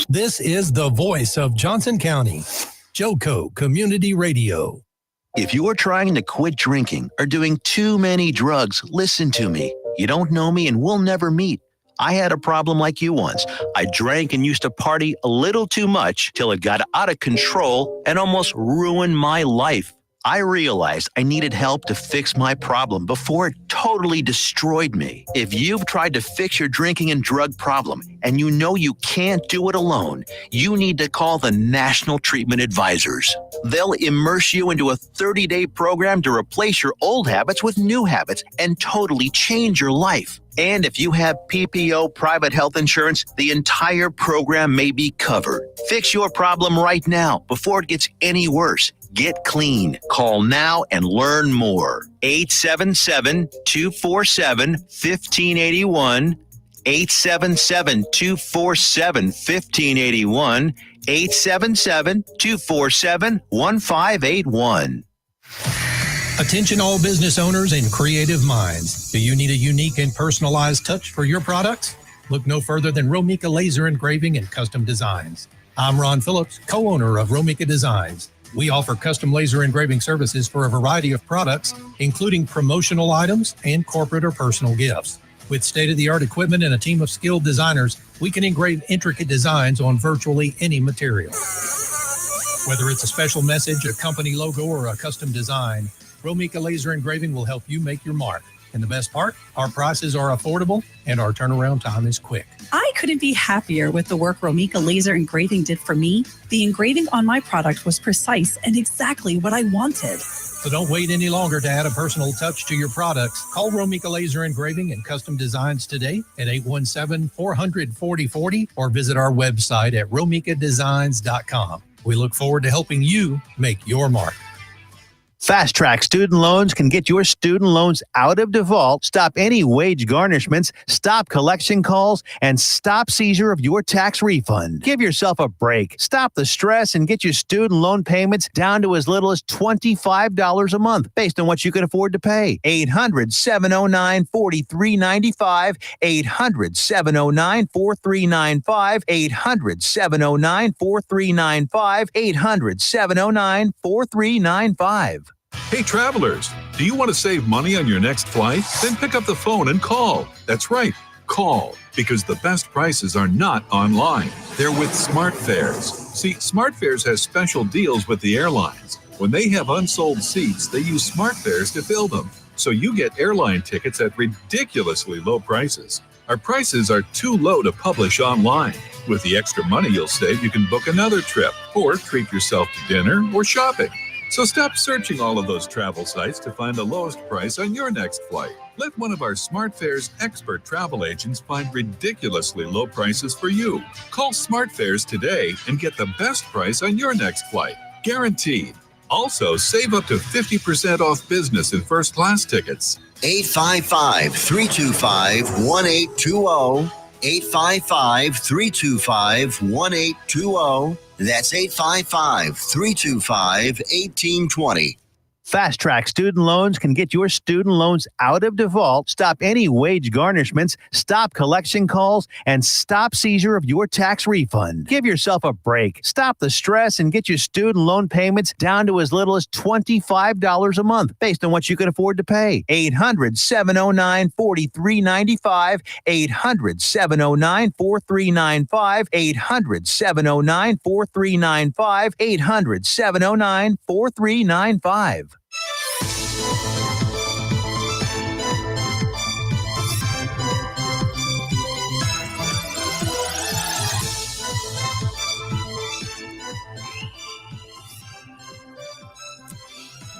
This is the voice of Johnson County, JoCo Community Radio. If you are trying to quit drinking or doing too many drugs, listen to me. You don't know me and we'll never meet. I had a problem like you once. I drank and used to party a little too much till it got out of control and almost ruined my life. I realized I needed help to fix my problem before it totally destroyed me. If you've tried to fix your drinking and drug problem and you know you can't do it alone, you need to call the National Treatment Advisors. They'll immerse you into a 30-day program to replace your old habits with new habits and totally change your life. And if you have PPO private health insurance, the entire program may be covered. Fix your problem right now before it gets any worse. Get clean. Call now and learn more. 877-247-1581. 877-247-1581. 877-247-1581. Attention all business owners and creative minds. Do you need a unique and personalized touch for your products? Look no further than Romika Laser Engraving and Custom Designs. I'm Ron Phillips, co-owner of Romika Designs. We offer custom laser engraving services for a variety of products, including promotional items and corporate or personal gifts. With state-of-the-art equipment and a team of skilled designers, we can engrave intricate designs on virtually any material. Whether it's a special message, a company logo, or a custom design, Romika Laser Engraving will help you make your mark. And the best part, our prices are affordable and our turnaround time is quick. I couldn't be happier with the work Romika Laser Engraving did for me. The engraving on my product was precise and exactly what I wanted. So don't wait any longer to add a personal touch to your products. Call Romika Laser Engraving and Custom Designs today at 817-400-4040 or visit our website at romikadesigns.com. We look forward to helping you make your mark. Fast Track Student Loans can get your student loans out of default, stop any wage garnishments, stop collection calls, and stop seizure of your tax refund. Give yourself a break. Stop the stress and get your student loan payments down to as little as $25 a month based on what you can afford to pay. 800-709-4395, 800-709-4395, 800-709-4395, 800-709-4395. Hey, travelers, do you want to save money on your next flight? Then pick up the phone and call. That's right, call, because the best prices are not online. They're with SmartFares. See, SmartFares has special deals with the airlines. When they have unsold seats, they use SmartFares to fill them. So you get airline tickets at ridiculously low prices. Our prices are too low to publish online. With the extra money you'll save, you can book another trip or treat yourself to dinner or shopping. So stop searching all of those travel sites to find the lowest price on your next flight. Let one of our SmartFares expert travel agents find ridiculously low prices for you. Call SmartFares today and get the best price on your next flight. Guaranteed. Also, save up to 50% off business and first class tickets. 855-325-1820. 855-325-1820. That's 855-325-1820. Fast Track Student Loans can get your student loans out of default, stop any wage garnishments, stop collection calls, and stop seizure of your tax refund. Give yourself a break. Stop the stress and get your student loan payments down to as little as $25 a month based on what you can afford to pay. 800-709-4395, 800-709-4395, 800-709-4395, 800-709-4395.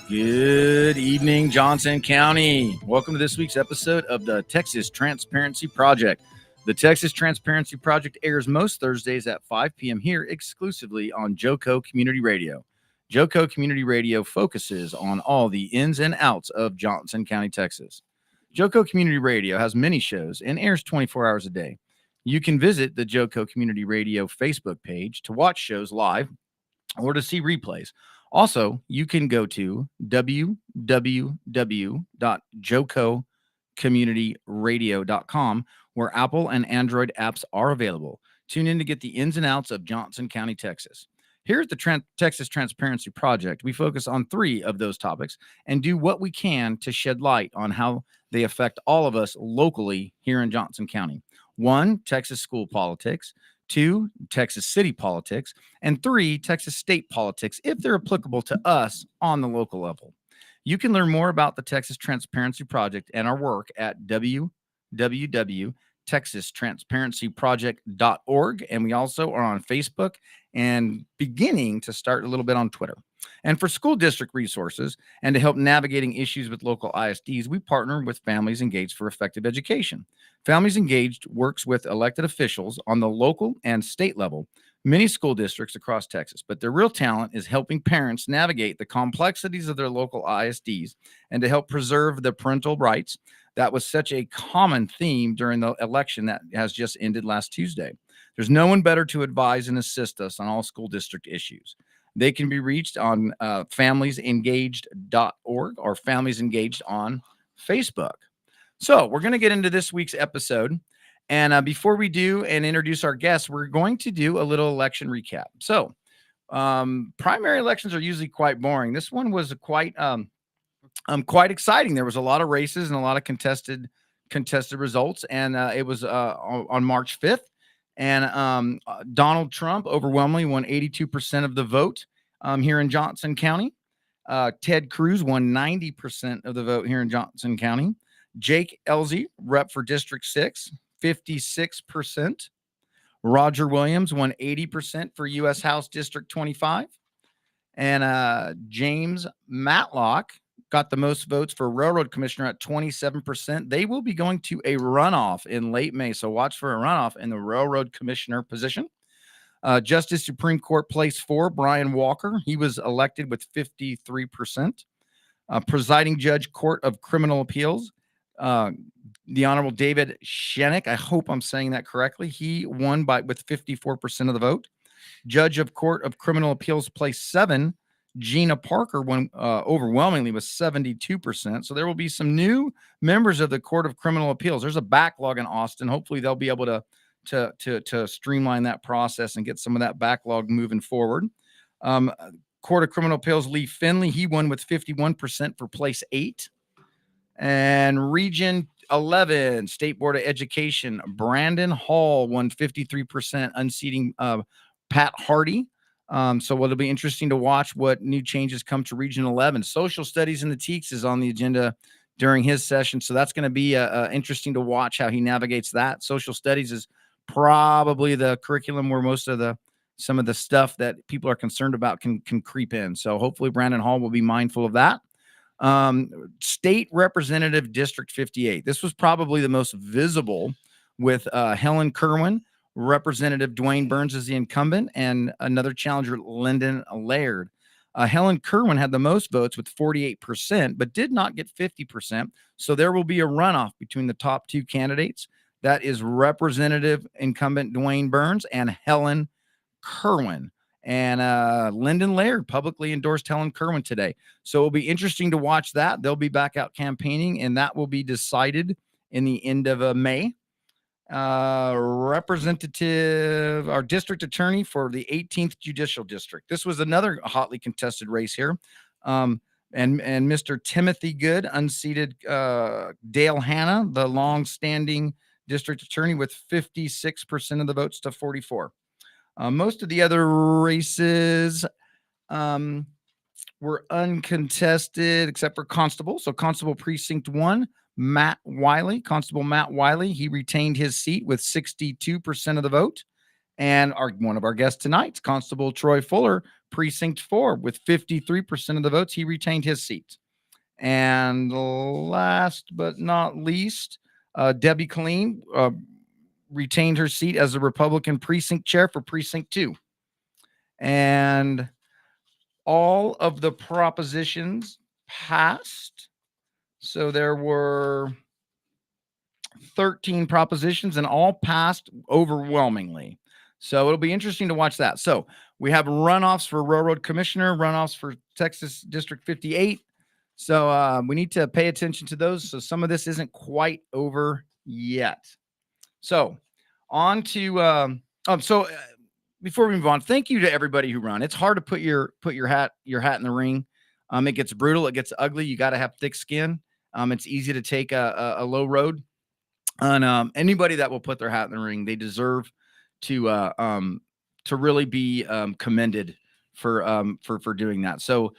Good evening, Johnson County. Welcome to this week's episode of the Texas Transparency Project. The Texas Transparency Project airs most Thursdays at 5 p.m. here exclusively on JoCo Community Radio. JoCo Community Radio focuses on all the ins and outs of Johnson County, Texas. JoCo Community Radio has many shows and airs 24 hours a day. You can visit the JoCo Community Radio Facebook page to watch shows live or to see replays. Also, you can go to www.jococommunityradio.com, where Apple and Android apps are available. Tune in to get the ins and outs of Johnson County, Texas. Here at the Texas Transparency Project, we focus on 3 of those topics and do what we can to shed light on how they affect all of us locally here in Johnson County. 1, Texas school politics. 2, Texas city politics. And 3, Texas state politics, if they're applicable to us on the local level. You can learn more about the Texas Transparency Project and our work at www.texastransparencyproject.org. And we also are on Facebook and beginning to start a little bit on Twitter. And for school district resources and to help navigating issues with local ISDs, we partner with Families Engaged for Effective Education. Families Engaged works with elected officials on the local and state level, many school districts across Texas, but their real talent is helping parents navigate the complexities of their local ISDs and to help preserve the parental rights. That was such a common theme during the election that has just ended last Tuesday. There's no one better to advise and assist us on all school district issues. They can be reached on familiesengaged.org or Families Engaged on Facebook. So we're going to get into this week's episode. And before we do and introduce our guests, we're going to do a little election recap. So primary elections are usually quite boring. This one was quite exciting. There was a lot of races and a lot of contested results. And it was on March 5th. And Donald Trump overwhelmingly won 82% of the vote here in Johnson County. Ted Cruz won 90% of the vote here in Johnson County. Jake Elzy, rep for District 6, 56%. Roger Williams won 80% for U.S. House District 25. And James Matlock got the most votes for Railroad Commissioner at 27%. They will be going to a runoff in late May, so watch for a runoff in the Railroad Commissioner position. Justice Supreme Court Place 4, Brian Walker, he was elected with 53%. Presiding Judge Court of Criminal Appeals, the Honorable David Shenik, I hope I'm saying that correctly, he won with 54% of the vote. Judge of Court of Criminal Appeals Place 7, Gina Parker won overwhelmingly with 72%. So there will be some new members of the Court of Criminal Appeals. There's a backlog in Austin. Hopefully they'll be able to streamline that process and get some of that backlog moving forward. Court of Criminal Appeals Lee Finley, he won with 51% for Place 8. And Region 11, State Board of Education, Brandon Hall won 53%, unseating Pat Hardy. So it'll be interesting to watch what new changes come to Region 11. Social Studies in the Teaks is on the agenda during his session. So that's going to be interesting to watch how he navigates that. Social Studies is probably the curriculum where some of the stuff that people are concerned about can creep in. So hopefully Brandon Hall will be mindful of that. State Representative District 58. This was probably the most visible with Helen Kerwin. Representative Dwayne Burns is the incumbent, and another challenger, Lyndon Laird. Helen Kerwin had the most votes with 48%, but did not get 50%. So there will be a runoff between the top 2 candidates. That is Representative incumbent Dwayne Burns and Helen Kerwin. And Lyndon Laird publicly endorsed Helen Kerwin today. So it'll be interesting to watch that. They'll be back out campaigning, and that will be decided in the end of May. Representative, our district attorney for the 18th Judicial District. This was another hotly contested race here. And Mr. Timothy Good unseated Dale Hanna, the long-standing district attorney, with 56% of the votes to 44. Most of the other races were uncontested except for Constable. So Constable Precinct 1, Constable Matt Wiley, he retained his seat with 62% of the vote. And one of our guests tonight, Constable Troy Fuller, Precinct 4, with 53% of the votes, he retained his seat. And last but not least, Debbie Killeen retained her seat as the Republican Precinct Chair for Precinct 2. And all of the propositions passed. So there were 13 propositions and all passed overwhelmingly. So it'll be interesting to watch that. So we have runoffs for Railroad Commissioner, runoffs for Texas District 58. So we need to pay attention to those. So some of this isn't quite over yet. So on to Before we move on, thank you to everybody who run. It's hard to put your hat in the ring. It gets brutal. It gets ugly. You got to have thick skin. It's easy to take a low road. And anybody that will put their hat in the ring, they deserve to really be commended for doing that. So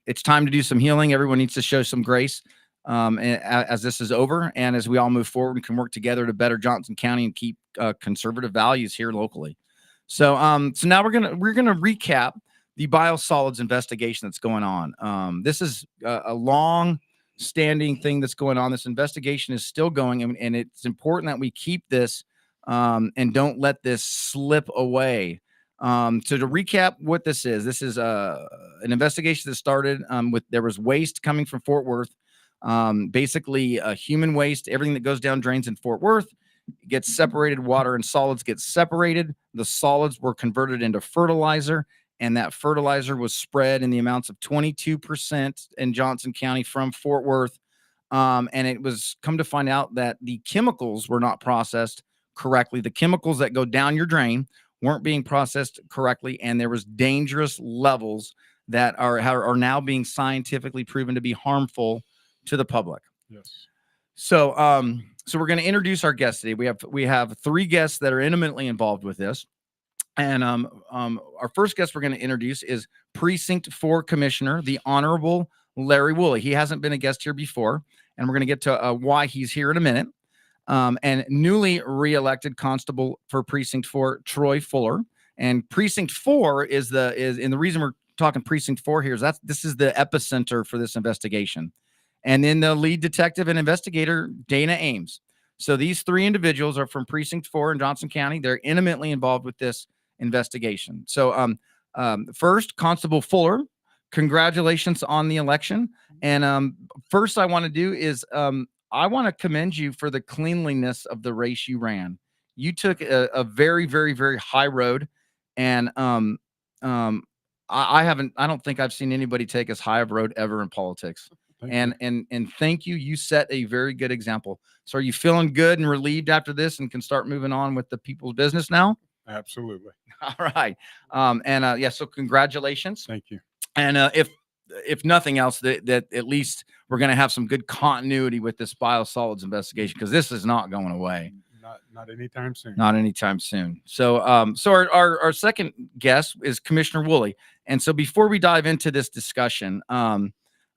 it's time to do some healing. Everyone needs to show some grace as this is over, and as we all move forward and can work together to better Johnson County and keep conservative values here locally. So now we're gonna recap the biosolids investigation that's going on. This is a long-standing thing that's going on. This investigation is still going, and it's important that we keep this and don't let this slip away. So to recap what this is an investigation that started there was waste coming from Fort Worth, basically human waste, everything that goes down drains in Fort Worth gets separated, water and solids get separated. The solids were converted into fertilizer, and that fertilizer was spread in the amounts of 22% in Johnson County from Fort Worth. And it was come to find out that the chemicals were not processed correctly. The chemicals that go down your drain weren't being processed correctly, and there was dangerous levels that are now being scientifically proven to be harmful to the public. Yes. So we're going to introduce our guests today. We have three guests that are intimately involved with this. And our first guest we're going to introduce is Precinct 4 Commissioner, the Honorable Larry Woolley. He hasn't been a guest here before, and we're going to get to why he's here in a minute. And newly reelected Constable for Precinct 4, Troy Fuller. And Precinct 4 and the reason we're talking Precinct 4 here is this is the epicenter for this investigation. And then the lead detective and investigator, Dana Ames. So these three individuals are from Precinct 4 in Johnson County. They're intimately involved with this investigation. So first, Constable Fuller, congratulations on the election. And first I want to do is I want to commend you for the cleanliness of the race you ran. You took a very, very, very high road. And I don't think I've seen anybody take as high of a road ever in politics. And thank you. You set a very good example. So are you feeling good and relieved after this and can start moving on with the people's business now? Absolutely. All right. So congratulations. Thank you. And if nothing else, that at least we're going to have some good continuity with this biosolids investigation, because this is not going away. Not anytime soon. Not anytime soon. So our second guest is Commissioner Woolley. And so before we dive into this discussion,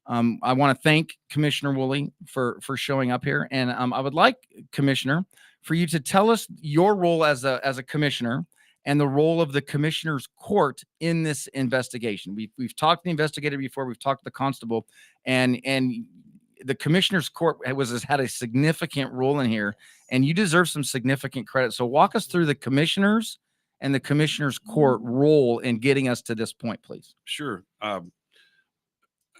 I want to thank Commissioner Woolley for showing up here. And I would like, Commissioner, for you to tell us your role as a commissioner and the role of the commissioner's court in this investigation. We've talked to the investigator before. We've talked to the constable, and the commissioner's court has had a significant role in here, and you deserve some significant credit. So walk us through the commissioners and the commissioner's court role in getting us to this point, please. Sure.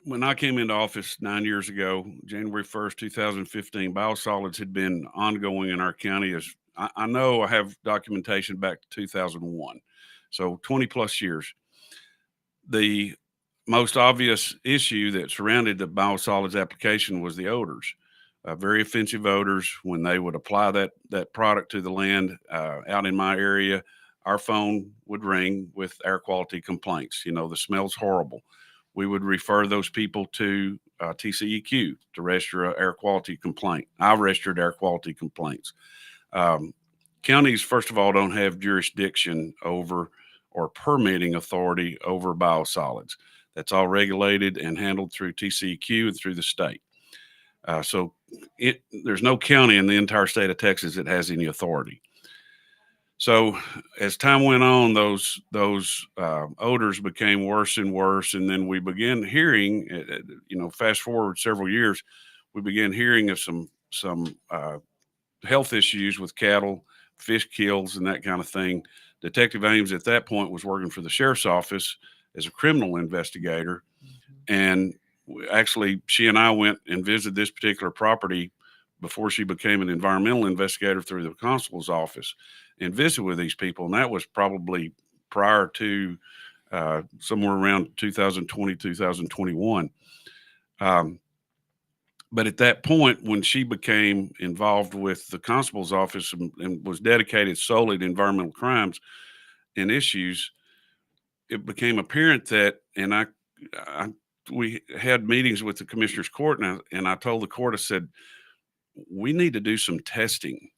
When I came into office 9 years ago, January 1st, 2015, biosolids had been ongoing in our county. As I know, I have documentation back to 2001, so 20 plus years. The most obvious issue that surrounded the biosolids application was the odors. Very offensive odors. When they would apply that product to the land out in my area, our phone would ring with air quality complaints. The smell's horrible. We would refer those people to TCEQ to register an air quality complaint. I've registered air quality complaints. Counties, first of all, don't have jurisdiction over or permitting authority over biosolids. That's all regulated and handled through TCEQ and through the state. So there's no county in the entire state of Texas that has any authority. So as time went on, those odors became worse and worse. And then we began hearing, fast forward several years, we began hearing of some health issues with cattle, fish kills, and that kind of thing. Detective Ames at that point was working for the sheriff's office as a criminal investigator. And actually, she and I went and visited this particular property before she became an environmental investigator through the constable's office, and visit with these people. And that was probably prior to somewhere around 2020, 2021. But at that point, when she became involved with the constable's office and was dedicated solely to environmental crimes and issues, it became apparent that, and we had meetings with the commissioner's court, and I told the court, I said, we need to do some testing.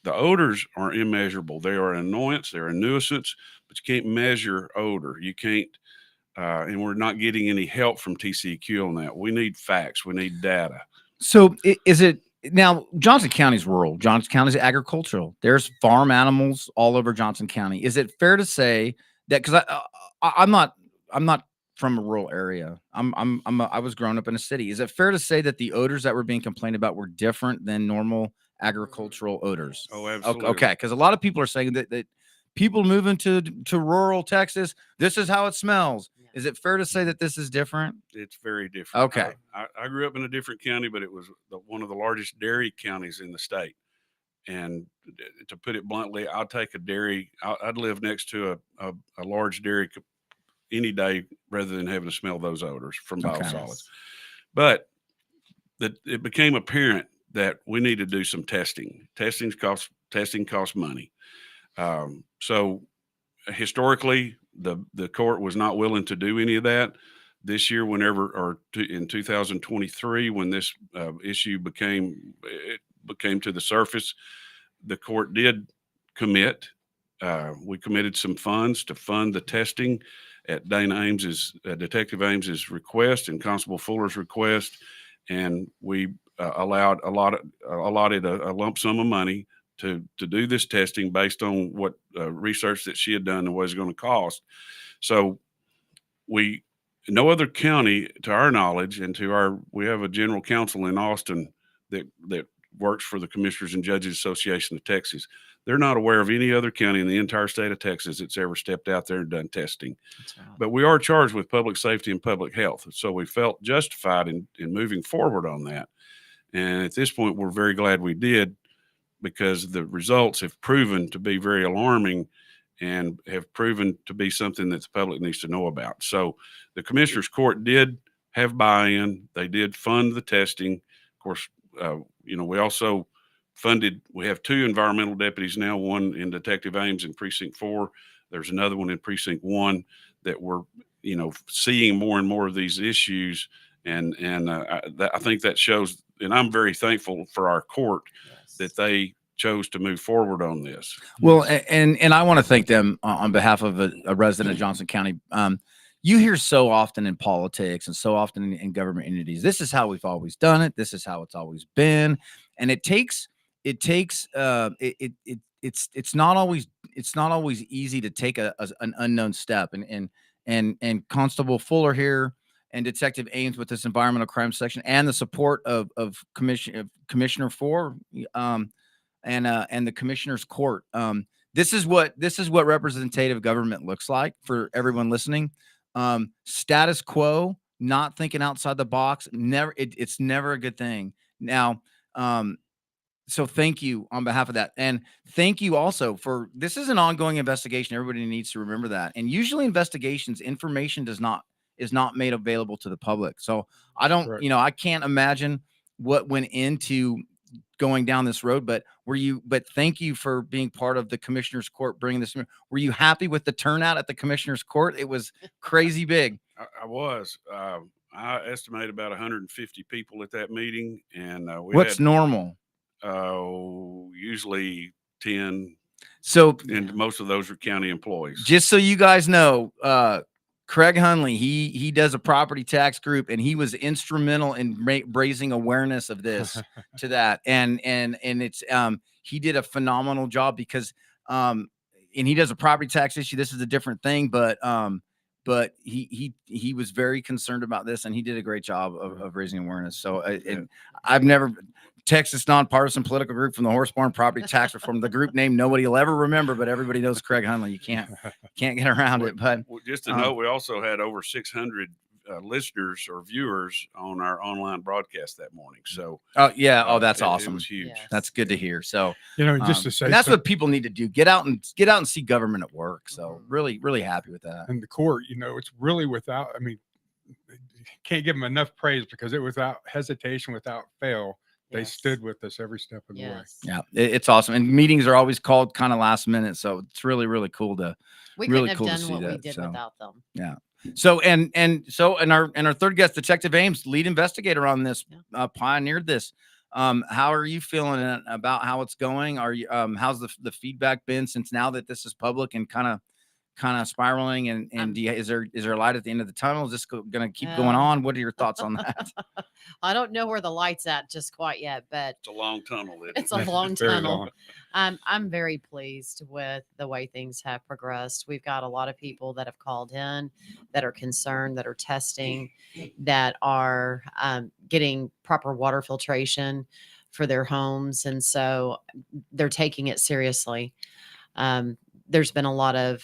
The odors are immeasurable. They are an annoyance. They're a nuisance, but you can't measure odor. You can't, and we're not getting any help from TCEQ on that. We need facts. We need data. So is it now? Johnson County's rural. Johnson County's agricultural. There's farm animals all over Johnson County. Is it fair to say that, because I'm not from a rural area. I was growing up in a city. Is it fair to say that the odors that were being complained about were different than normal agricultural odors? Oh, absolutely. Okay, because a lot of people are saying that people moving to rural Texas, this is how it smells. Is it fair to say that this is different? It's very different. Okay. I grew up in a different county, but it was one of the largest dairy counties in the state. And to put it bluntly, I'll take a dairy. I'd live next to a large dairy any day rather than having to smell those odors from biosolids. But it became apparent that we need to do some testing. Testing costs money. So historically, the court was not willing to do any of that. This year, in 2023, when this issue became to the surface, the court did commit. We committed some funds to fund the testing at Detective Ames's request and Constable Fuller's request, and we allotted a lump sum of money to do this testing based on what research that she had done and what it's going to cost. So no other county, to our knowledge, and we have a general counsel in Austin that works for the Commissioners and Judges Association of Texas. They're not aware of any other county in the entire state of Texas that's ever stepped out there and done testing. But we are charged with public safety and public health. So we felt justified in moving forward on that. And at this point, we're very glad we did, because the results have proven to be very alarming and have proven to be something that the public needs to know about. So the Commissioner's Court did have buy-in. They did fund the testing. Of course, we also we have 2 environmental deputies now, one in Detective Ames in Precinct 4. There's another one in Precinct 1 that we're, seeing more and more of these issues. And I think that shows, and I'm very thankful for our court that they chose to move forward on this. Well, and I want to thank them on behalf of a resident of Johnson County. You hear so often in politics and so often in government entities, this is how we've always done it. This is how it's always been. And it's not always easy to take an unknown step. And Constable Fuller here and Detective Ames with this environmental crime section and the support of Commissioner Ford and the Commissioner's Court. This is what representative government looks like for everyone listening. Status quo, not thinking outside the box. It's never a good thing. Now, so thank you on behalf of that. And thank you also for, this is an ongoing investigation. Everybody needs to remember that. And usually information is not made available to the public. So I don't, I can't imagine what went into going down this road, but thank you for being part of the Commissioner's Court, bringing this. Were you happy with the turnout at the Commissioner's Court? It was crazy big. I was. I estimate about 150 people at that meeting, and what's normal? Usually 10. So, and most of those are county employees. Just so you guys know, Craig Hunley, he does a property tax group, and he was instrumental in raising awareness of this to that. And it's, he did a phenomenal job because, and he does a property tax issue. This is a different thing, but he was very concerned about this, and he did a great job of raising awareness. So I've never, Texas nonpartisan political group from the Horse Barn Property Tax Reform, the group name nobody will ever remember, but everybody knows Craig Hunley. You can't get around it. But just to note, we also had over 600 listeners or viewers on our online broadcast that morning. So that's awesome. It was huge. Yes. That's good to hear. So just to say, that's what people need to do. Get out and see government at work. So really, really happy with that. And the court, it's really without, can't give them enough praise because it was without hesitation, without fail. They Yes. stood with us every step of the way. Yes. Yeah, it's awesome. And meetings are always called kind of last minute. So it's really, really cool to We really couldn't have cool to done see what we that, did so. without them. Yeah. So and our third guest, Detective Ames, lead investigator on this, pioneered this. How are you feeling about how it's going? Are you how's the feedback been since now that this is public and kind of spiraling? And is there a light at the end of the tunnel? Is this going to keep going on? What are your thoughts on that? I don't know where the light's at just quite yet, but It's a long tunnel. it's a long Very tunnel. long. I'm very pleased with the way things have progressed. We've got a lot of people that have called in that are concerned, that are testing, that are getting proper water filtration for their homes. And so they're taking it seriously. There's been a lot of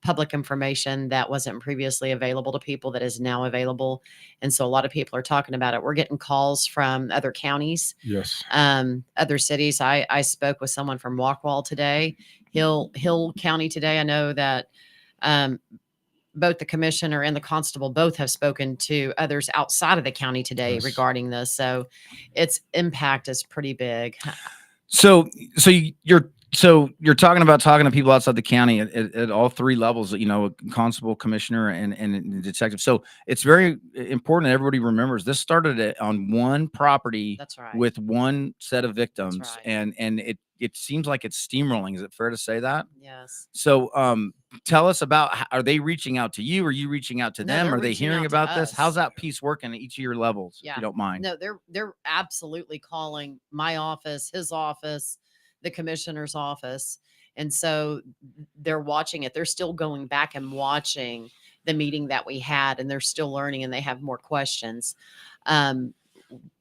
public information that wasn't previously available to people that is now available. And so a lot of people are talking about it. We're getting calls from other counties, Yes. other cities. I spoke with someone from Walkwall today, Hill County today. I know that both the commissioner and the constable both have spoken to others outside of the county today Yes. regarding this. So its impact is pretty big. So you're talking to people outside the county at all three levels, constable, commissioner, and detective. So it's very important that everybody remembers this started on one property. That's right. With one set of victims. right. And it seems like it's steamrolling. Is it fair to say that? Yes. So tell us about, are they reaching out to you? Are you reaching out to No, them? they're Are they reaching hearing out to about this? us. How's that piece working at each of your levels? Yeah. If you don't mind. No, they're absolutely calling my office, his office, the commissioner's office. And so they're watching it. They're still going back and watching the meeting that we had, and they're still learning, and they have more questions.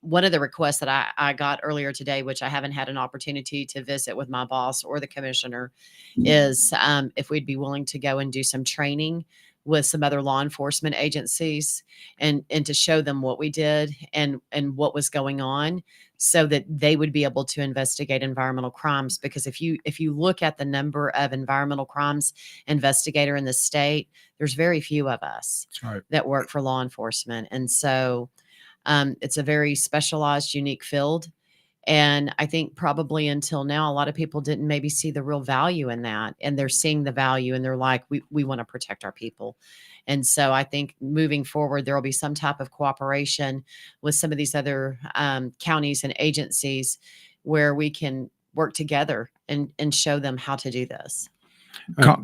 One of the requests that I got earlier today, which I haven't had an opportunity to visit with my boss or the commissioner, is if we'd be willing to go and do some training with some other law enforcement agencies and to show them what we did and what was going on so that they would be able to investigate environmental crimes. Because if you look at the number of environmental crimes investigator in the state, there's very few of us That's right. that work for law enforcement. And so it's a very specialized, unique field. And I think probably until now, a lot of people didn't maybe see the real value in that. And they're seeing the value and they're like, we want to protect our people. And so I think moving forward, there will be some type of cooperation with some of these other counties and agencies where we can work together and show them how to do this.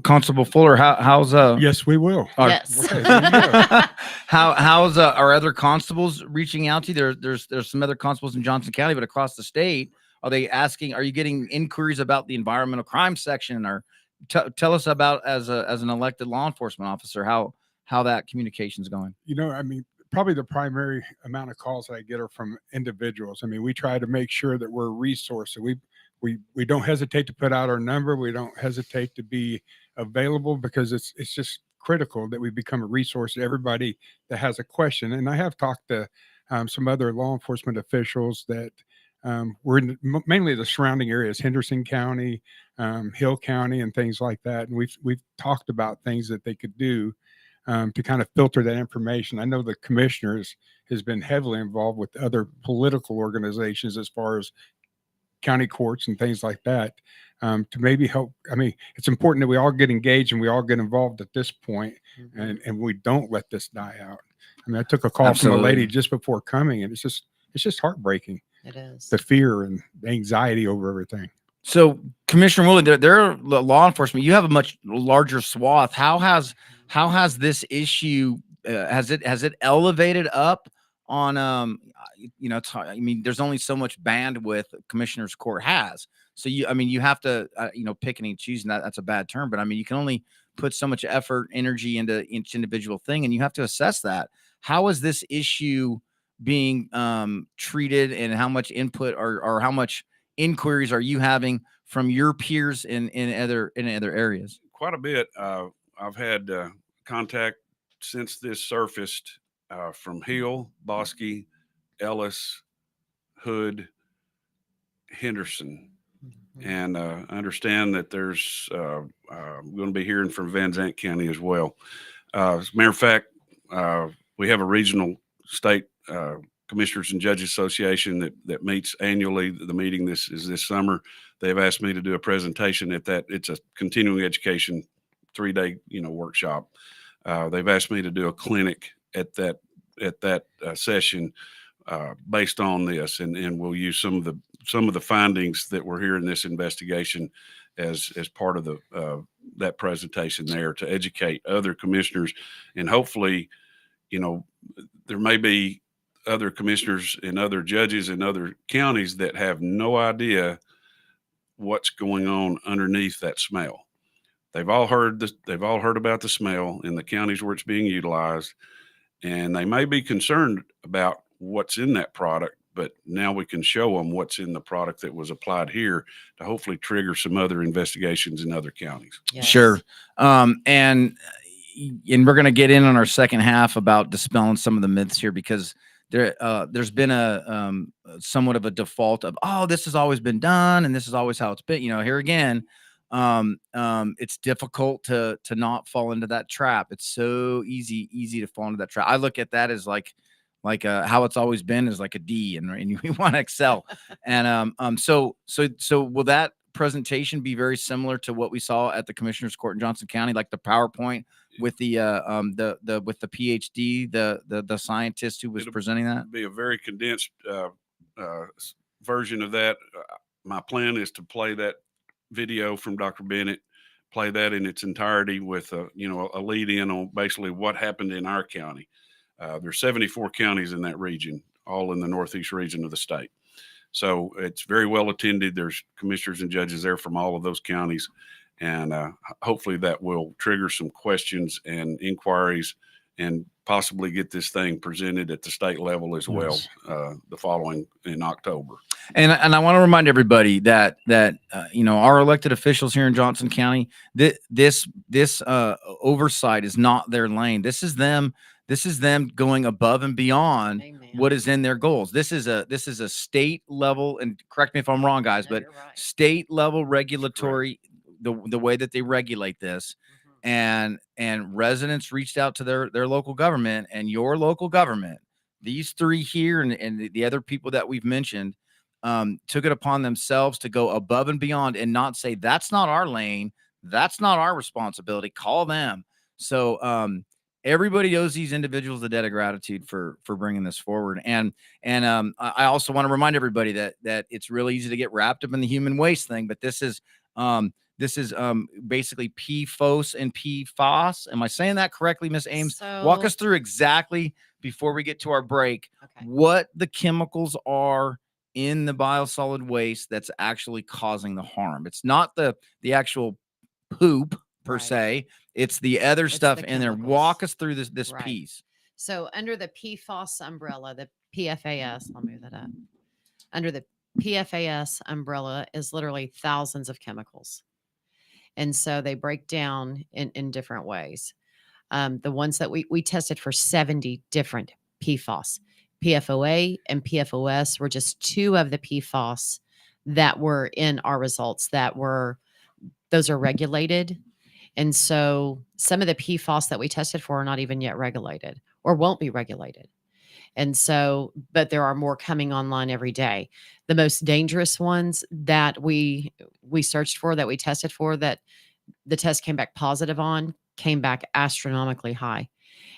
Constable Fuller, how's Yes, we will. Yes. Okay, there you go. how's are other constables reaching out to you? There's some other constables in Johnson County, but across the state, are you getting inquiries about the environmental crime section? Or tell us about, as an elected law enforcement officer, how that communication is going. I mean, probably the primary amount of calls I get are from individuals. I mean, we try to make sure that we're a resource. So we don't hesitate to put out our number. We don't hesitate to be available because it's just critical that we become a resource to everybody that has a question. And I have talked to some other law enforcement officials that were in mainly the surrounding areas, Henderson County, Hill County, and things like that. And we've talked about things that they could do to kind of filter that information. I know the commissioner has been heavily involved with other political organizations as far as county courts and things like that, to maybe help. I mean, it's important that we all get engaged and we all get involved at this point, and we don't let this die out. I mean, I took a call from a lady just before coming, and it's just heartbreaking. It is. The fear and the anxiety over everything. So, Commissioner Woolley, they're law enforcement. You have a much larger swath. How has this issue has it elevated up on I mean, there's only so much bandwidth Commissioner's Court has. So you have to picking and choosing. That's a bad term, but I mean, you can only put so much effort, energy into each individual thing, and you have to assess that. How is this issue being treated, and how much input or how much inquiries are you having from your peers in other areas? Quite a bit. I've had contact since this surfaced from Hill, Bosque, Ellis, Hood, Henderson, and I understand that there's going to be hearing from Van Zandt County as well. As a matter of fact, we have a regional state Commissioners and Judges Association that meets annually. The meeting this summer. They've asked me to do a presentation at that. It's a continuing education 3-day workshop. They've asked me to do a clinic at that session based on this, and we'll use some of the findings that were here in this investigation as part of that presentation there to educate other commissioners, and hopefully, there may be other commissioners and other judges in other counties that have no idea what's going on underneath that smell. They've all heard about the smell in the counties where it's being utilized, and they may be concerned about what's in that product, but now we can show them what's in the product that was applied here to hopefully trigger some other investigations in other counties. Yes. Sure. And we're going to get in on our second half about dispelling some of the myths here, because there's been a somewhat of a default of, oh, this has always been done and this is always how it's been. Here again, it's difficult to not fall into that trap. It's so easy to fall into that trap. I look at that as like how it's always been is like a D, and we want to excel. And so will that presentation be very similar to what we saw at the Commissioner's Court in Johnson County, like the PowerPoint with the PhD, the scientist who was presenting that? It'll be a very condensed version of that. My plan is to play that video from Dr. Bennett, play that in its entirety with a lead in on basically what happened in our county. There's 74 counties in that region, all in the northeast region of the state. So it's very well attended. There's commissioners and judges there from all of those counties. And hopefully that will trigger some questions and inquiries and possibly get this thing presented at the state level as well, the following in October. And I want to remind everybody that our elected officials here in Johnson County, this oversight is not their lane. This is them going above and beyond what is in their goals. This is a state level, and correct me if I'm wrong, guys, but right. State level regulatory, the way that they regulate this. And residents reached out to their local government, and your local government, these three here and the other people that we've mentioned, took it upon themselves to go above and beyond and not say, that's not our lane, that's not our responsibility, call them. So everybody owes these individuals a debt of gratitude for bringing this forward. And I also want to remind everybody that it's really easy to get wrapped up in the human waste thing, but this is basically PFOS and PFOS. Am I saying that correctly, Miss Ames? Walk us through exactly, before we get to our break, what the chemicals are in the biosolid waste that's actually causing the harm. It's not the actual poop per se. It's the other stuff in there. Walk us through this piece. So under the PFOS umbrella, the PFAS, I'll move that up. Under the PFAS umbrella is literally thousands of chemicals. And so they break down in different ways. The ones that we tested for 70 different PFOS. PFOA and PFOS were just two of the PFOS that were in our results those are regulated. And so some of the PFOS that we tested for are not even yet regulated or won't be regulated. And so, but there are more coming online every day. The most dangerous ones that we searched for, that we tested for, that the test came back positive on, came back astronomically high.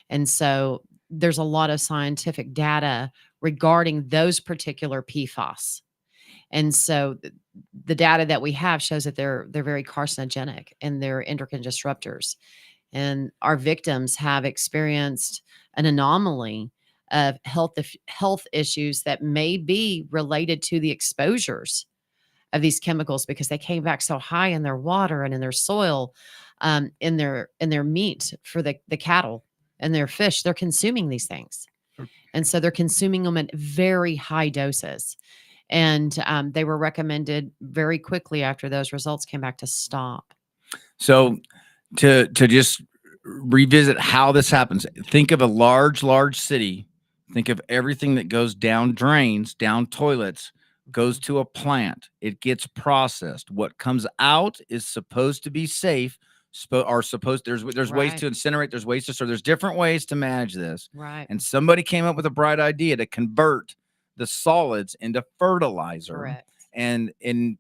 And so there's a lot of scientific data regarding those particular PFAS. And so the data that we have shows that they're very carcinogenic and they're endocrine disruptors. And our victims have experienced an anomaly of health issues that may be related to the exposures of these chemicals, because they came back so high in their water and in their soil, in their meat for the cattle and their fish. They're consuming these things. And so they're consuming them at very high doses. And they were recommended very quickly after those results came back to stop. So to just revisit how this happens, think of a large city. Think of everything that goes down drains, down toilets, goes to a plant. It gets processed. What comes out is supposed to be safe are supposed. There's ways Right. to incinerate. There's ways to store. There's different ways to manage this. Right. And somebody came up with a bright idea to convert the solids into fertilizer. Correct. And in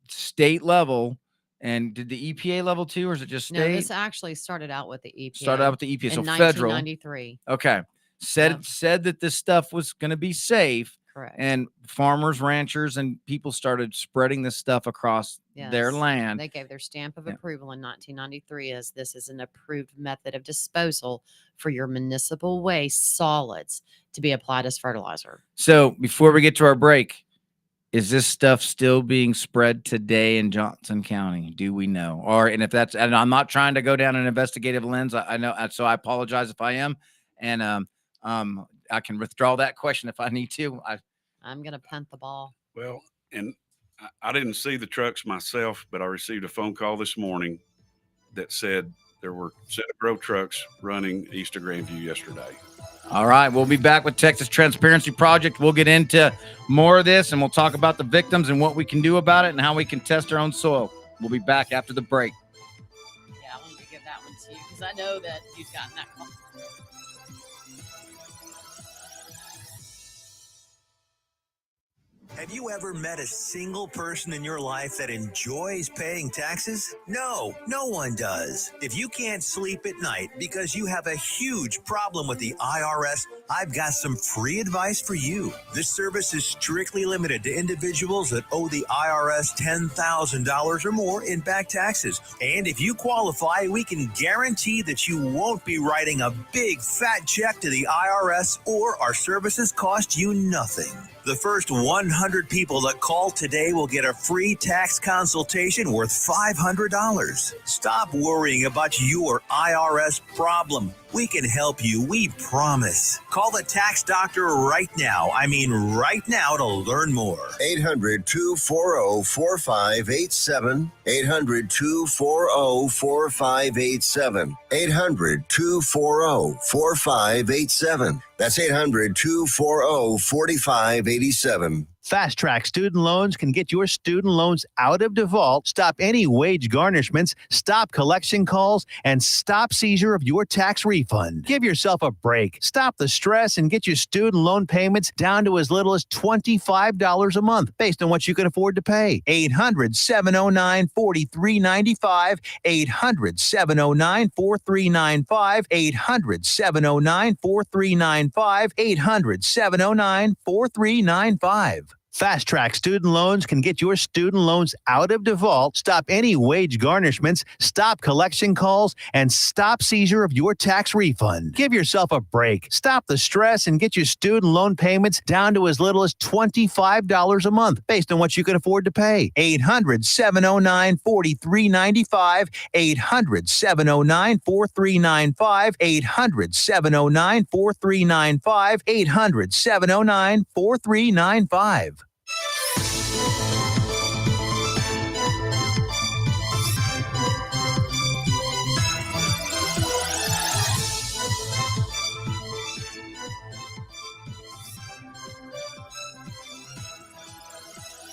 state level, and did the EPA level too, or is it just No, state? this actually started out with the EPA. Started out with the EPA, so in federal. 1993. Okay, said that this stuff was going to be safe, Correct. and farmers, ranchers, and people started spreading this stuff across their Yes. land. They gave their stamp of Yeah. approval in 1993 as this is an approved method of disposal for your municipal waste solids to be applied as fertilizer. So before we get to our break, is this stuff still being spread today in Johnson County? Do we know? And if that's, and I'm not trying to go down an investigative lens. I know, so I apologize if I am. And I can withdraw that question if I need to. I'm going to punt the ball. Well, and I didn't see the trucks myself, but I received a phone call this morning that said there were Center Grove trucks running east of Grandview yesterday. All right, we'll be back with Texas Transparency Project. We'll get into more of this, and we'll talk about the victims and what we can do about it and how we can test our own soil. We'll be back after the break. Yeah, I wanted to give that one to you because I know that you've gotten that call. Have you ever met a single person in your life that enjoys paying taxes? No, no one does. If you can't sleep at night because you have a huge problem with the IRS, I've got some free advice for you. This service is strictly limited to individuals that owe the IRS $10,000 or more in back taxes. And if you qualify, we can guarantee that you won't be writing a big fat check to the IRS, or our services cost you nothing. The first 100 people that call today will get a free tax consultation worth $500. Stop worrying about your IRS problem. We can help you, we promise. Call the tax doctor right now. I mean right now to learn more. 800-240-4587. 800-240-4587. 800-240-4587. That's 800-240-4587. Fast Track Student Loans can get your student loans out of default, stop any wage garnishments, stop collection calls, and stop seizure of your tax refund. Give yourself a break. Stop the stress and get your student loan payments down to as little as $25 a month based on what you can afford to pay. 800-709-4395. 800-709-4395. 800-709-4395. 800-709-4395. Fast Track Student Loans can get your student loans out of default, stop any wage garnishments, stop collection calls, and stop seizure of your tax refund. Give yourself a break. Stop the stress and get your student loan payments down to as little as $25 a month based on what you can afford to pay. 800-709-4395. 800-709-4395. 800-709-4395. 800-709-4395.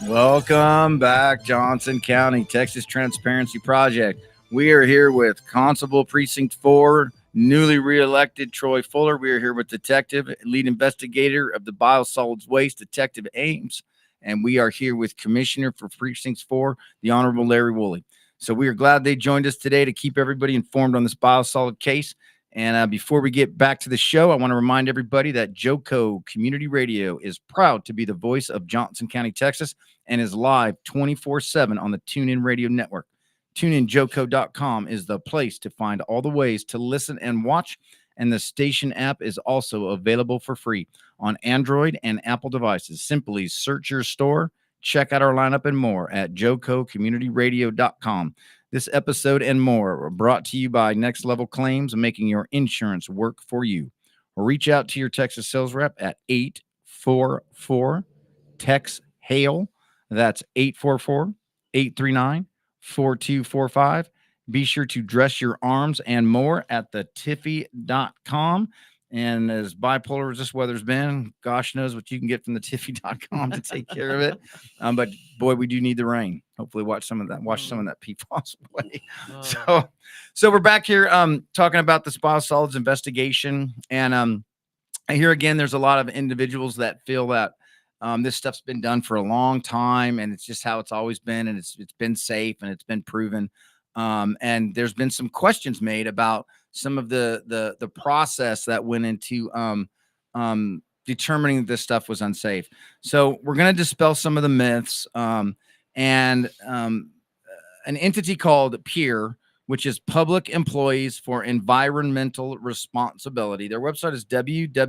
Welcome back, Johnson County, Texas Transparency Project. We are here with Constable Precinct 4, newly reelected Troy Fuller. We are here with Detective, Lead Investigator of the Biosolids Waste, Detective Ames. And we are here with Commissioner for Precinct 4, the Honorable Larry Woolley. So we are glad they joined us today to keep everybody informed on this biosolid case. And before we get back to the show, I want to remind everybody that JoCo Community Radio is proud to be the voice of Johnson County, Texas, and is live 24/7 on the TuneIn Radio Network. TuneInJoCo.com is the place to find all the ways to listen and watch, and the station app is also available for free on Android and Apple devices. Simply search your store, check out our lineup and more at JoCoCommunityRadio.com. This episode and more are brought to you by Next Level Claims, making your insurance work for you. Or reach out to your Texas sales rep at 844-TEX-HAIL. That's 844-839-4245. Be sure to dress your arms and more at thetiffy.com. And as bipolar as this weather's been, gosh knows what you can get from the Tiffy.com to take care of it. But boy, we do need the rain. Hopefully wash some of that PFAS away. So we're back here talking about this biosolids investigation. And here again, there's a lot of individuals that feel that this stuff's been done for a long time, and it's just how it's always been, and it's been safe and it's been proven. And there's been some questions made about some of the process that went into determining that this stuff was unsafe. So we're going to dispel some of the myths. And an entity called PEER, which is Public Employees for Environmental Responsibility. Their website is www.peer.org.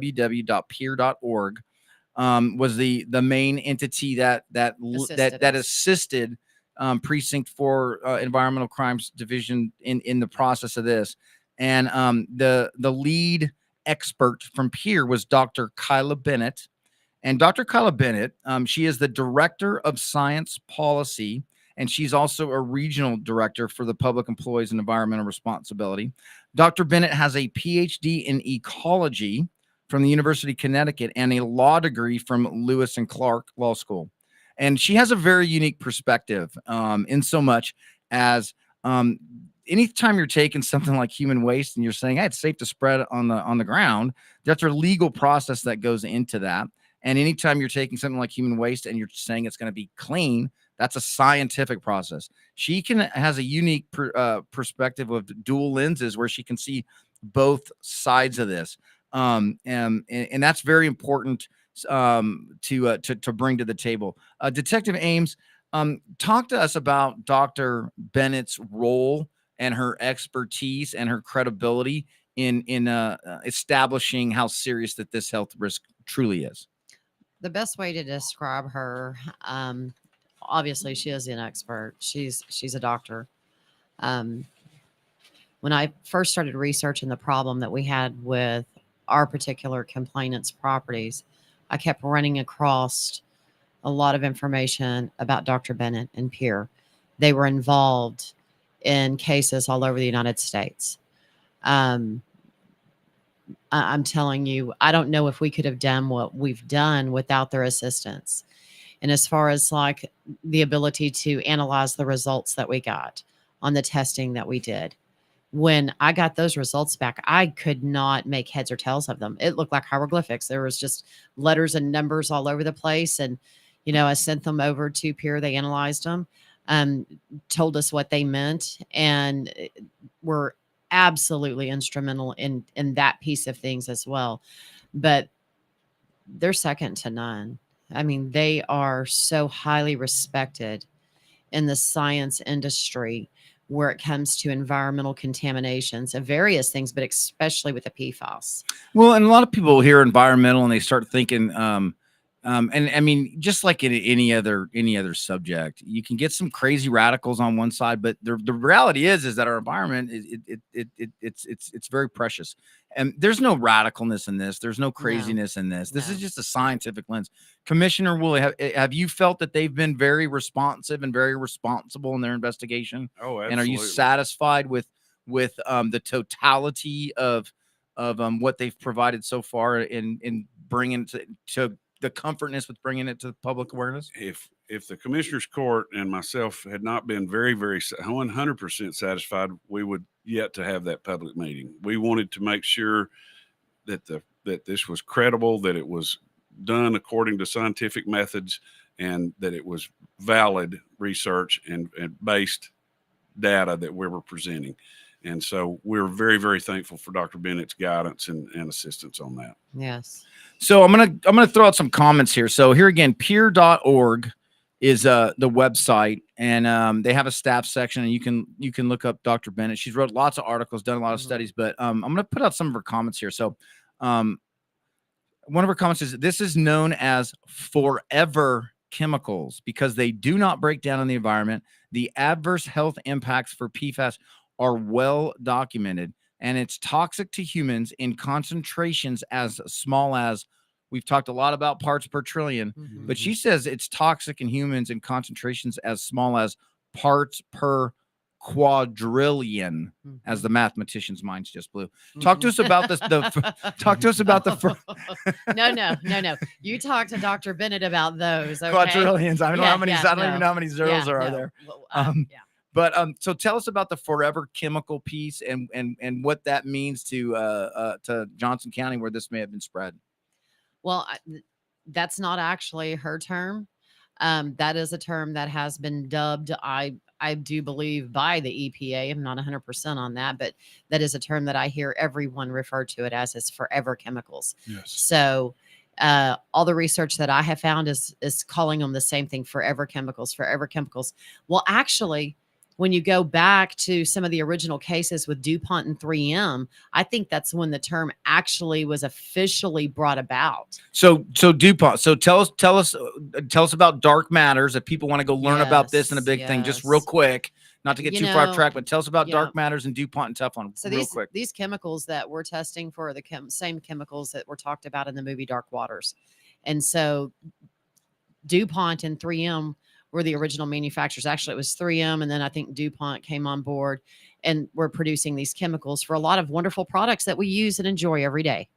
Was the main entity that assisted Precinct for Environmental Crimes Division in the process of this. And the lead expert from PEER was Dr. Kyla Bennett. And Dr. Kyla Bennett, she is the Director of Science Policy, and she's also a regional director for the Public Employees and Environmental Responsibility. Dr. Bennett has a PhD in ecology from the University of Connecticut and a law degree from Lewis and Clark Law School. And she has a very unique perspective in so much as anytime you're taking something like human waste and you're saying, hey, it's safe to spread on the ground, that's a legal process that goes into that. And anytime you're taking something like human waste and you're saying it's going to be clean, that's a scientific process. She has a unique perspective of dual lenses where she can see both sides of this. And that's very important to bring to the table. Detective Ames, talk to us about Dr. Bennett's role and her expertise and her credibility in establishing how serious that this health risk truly is. The best way to describe her, obviously she is an expert. She's a doctor. When I first started researching the problem that we had with our particular complainant's properties, I kept running across a lot of information about Dr. Bennett and PEER. They were involved in cases all over the United States. I'm telling you, I don't know if we could have done what we've done without their assistance. And as far as like the ability to analyze the results that we got on the testing that we did, when I got those results back, I could not make heads or tails of them. It looked like hieroglyphics. There was just letters and numbers all over the place. And, you know, I sent them over to PEER. They analyzed them, told us what they meant, and were absolutely instrumental in that piece of things as well. But they're second to none. I mean, they are so highly respected in the science industry where it comes to environmental contaminations of various things, but especially with the PFAS. Well, and a lot of people hear environmental and they start thinking, and I mean, just like in any other subject, you can get some crazy radicals on one side, but the reality is that our environment it's very precious, and there's no radicalness in this. There's no craziness in this. This is just a scientific lens. Commissioner Woolley, have you felt that they've been very responsive and very responsible in their investigation? Oh, absolutely. And are you satisfied with the totality of what they've provided so far in bringing to the comfortness with bringing it to public awareness? If the Commissioner's Court and myself had not been very, very 100% satisfied, we would yet to have that public meeting. We wanted to make sure that that this was credible, that it was done according to scientific methods, and that it was valid research and based data that we were presenting. And so we're very, very thankful for Dr. Bennett's guidance and assistance on that. Yes. So I'm gonna throw out some comments here. So here again, peer.org is the website, and they have a staff section, and you can look up Dr. Bennett. She's wrote lots of articles, done a lot of studies, but I'm gonna put out some of her comments here. So one of her comments is, this is known as forever chemicals because they do not break down in the environment. The adverse health impacts for PFAS are well documented, and it's toxic to humans in concentrations as small as, we've talked a lot about parts per trillion, but she says it's toxic in humans in concentrations as small as parts per quadrillion, as the mathematician's minds just blew. Talk to us Mhm. about this. Talk to us about the No. You talk to Dr. Bennett about those. Okay? quadrillions. I don't know how many. Yeah, I don't even no. know how many zeros there are no. there. Well, yeah. But so tell us about the forever chemical piece and what that means to Johnson County, where this may have been spread. Well, that's not actually her term. That is a term that has been dubbed, I do believe, by the EPA. I'm not 100% on that, but that is a term that I hear everyone refer to it as forever chemicals. Yes. So all the research that I have found is calling them the same thing, forever chemicals, forever chemicals. Well, actually, when you go back to some of the original cases with DuPont and 3M, I think that's when the term actually was officially brought about. So DuPont. So tell us about dark matters if people want to go learn about this and a big thing, just real Yes. quick, not to get You too far off know, track, but tell us about yeah. dark matters and DuPont and Teflon So real quick. these chemicals that we're testing for are the same chemicals that were talked about in the movie Dark Waters. And so DuPont and 3M were the original manufacturers. Actually, it was 3M, and then I think DuPont came on board and were producing these chemicals for a lot of wonderful products that we use and enjoy every day.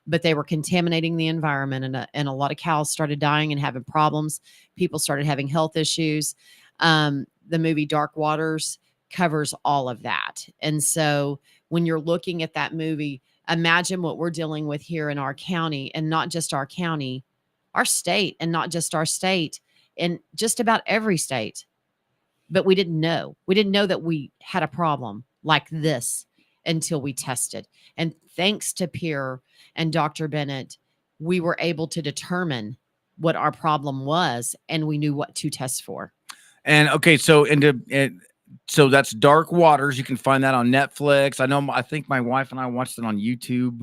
But they were contaminating the environment, and a lot of cows started dying and having problems. People started having health issues. The movie Dark Waters covers all of that. And so when you're looking at that movie, imagine what we're dealing with here in our county, and not just our county, our state, and not just our state, in just about every state. But we didn't know. We didn't know that we had a problem like this until we tested. And thanks to Pierre and Dr. Bennett, we were able to determine what our problem was, and we knew what to test for. And okay, so so that's Dark Waters. You can find that on Netflix. I think my wife and I watched it on YouTube.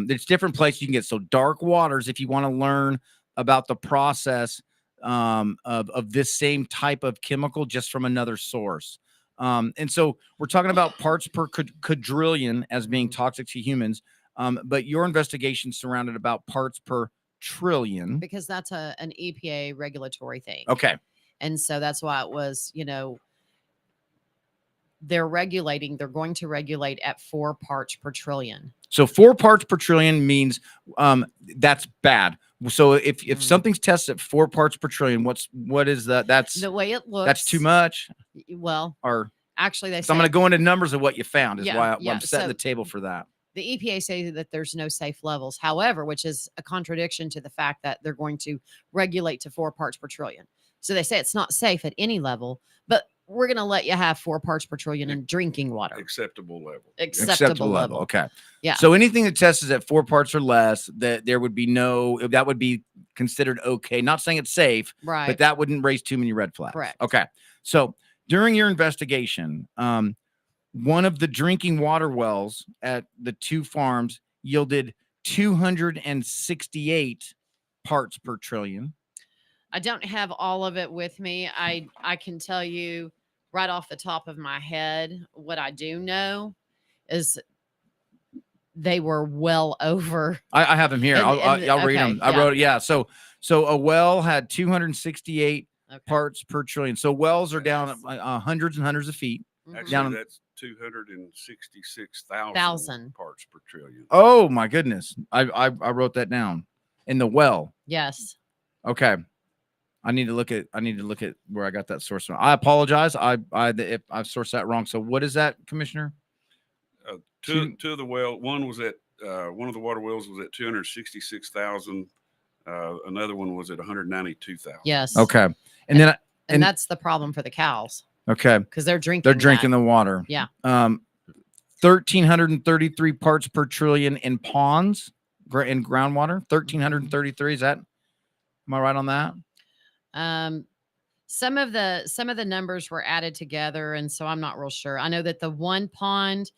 There's different places you can get. So Dark Waters, if you want to learn about the process of this same type of chemical just from another source. And so we're talking about parts per quadrillion as being toxic to humans. But your investigation surrounded about parts per trillion. Because that's an EPA regulatory thing. Okay. And so that's why it was, they're going to regulate at 4 parts per trillion. So 4 parts per trillion means that's bad. So if something's tested at 4 parts per trillion, what is that? That's the way it looks. That's too much. Well, or actually, they so say, I'm going to go into numbers of what you found is why yeah. I'm setting So the table for that. the EPA say that there's no safe levels. However, which is a contradiction to the fact that they're going to regulate to 4 parts per trillion. So they say it's not safe at any level, but we're going to let you have 4 parts per trillion in drinking water. Acceptable level. Acceptable level. Okay. Yeah. So anything that tests at 4 parts or less, that would be considered okay. Not saying it's safe, Right. but that wouldn't raise too many red flags. Correct. Okay. So during your investigation, one of the drinking water wells at the 2 farms yielded 268 parts per trillion. I don't have all of it with me. I can tell you right off the top of my head, what I do know is they were well over. I have them here. I'll read them. I wrote it. Yeah. So a well had 268 parts per trillion. So wells are down hundreds and hundreds of feet. Actually, that's 266,000 parts per trillion. Oh my goodness. I wrote that down. In the well. Yes. Okay. I need to look at where I got that source from. I apologize. If I've sourced that wrong. So what is that, Commissioner? Two of the well, one was at one of the water wells was at 266,000. Another one was at 192,000. Yes. Okay. And that's the problem for the cows. Okay. Because they're drinking the water. Yeah. 1,333 parts per trillion in ponds, in groundwater. 1,333. Is that? Am I right on that? Some of the numbers were added together, and so I'm not real sure. I know that the one pond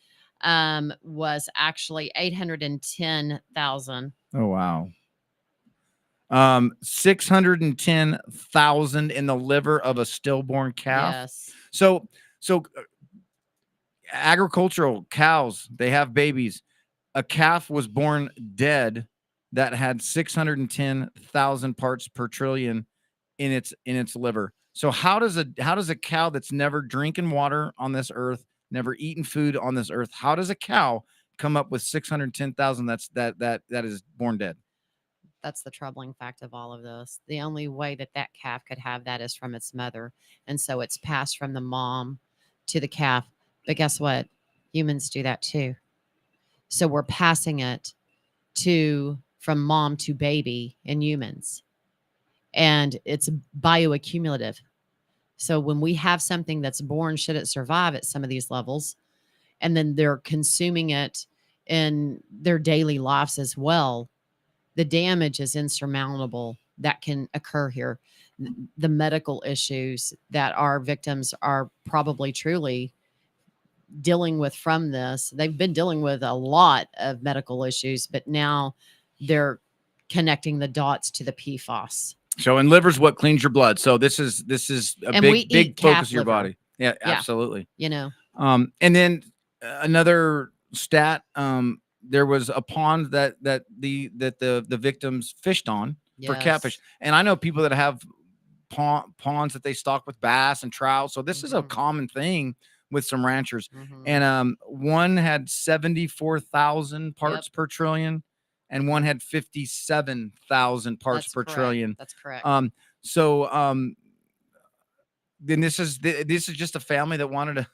was actually 810,000. Oh wow. 610,000 in the liver of a stillborn calf. Yes. So agricultural cows, they have babies. A calf was born dead that had 610,000 parts per trillion in its liver. So how does a cow that's never drinking water on this earth, never eaten food on this earth, how does a cow come up with 610,000 that is born dead? That's the troubling fact of all of this. The only way that calf could have that is from its mother. And so it's passed from the mom to the calf. But guess what? Humans do that too. So we're passing it from mom to baby in humans. And it's bioaccumulative. So when we have something that's born, should it survive at some of these levels, and then they're consuming it in their daily lives as well, the damage is insurmountable that can occur here. The medical issues that our victims are probably truly dealing with from this. They've been dealing with a lot of medical issues, but now they're connecting the dots to the PFAS. So, and liver's what cleans your blood. So this is a big focus of your body. Yeah, absolutely. You know. And then another stat, there was a pond that the victims fished on for catfish. And I know people that have ponds that they stock with bass and trout. So this is a common thing with some ranchers. And one had 74,000 parts per trillion, and one had 57,000 parts per trillion. That's correct. Then this is just a family that wanted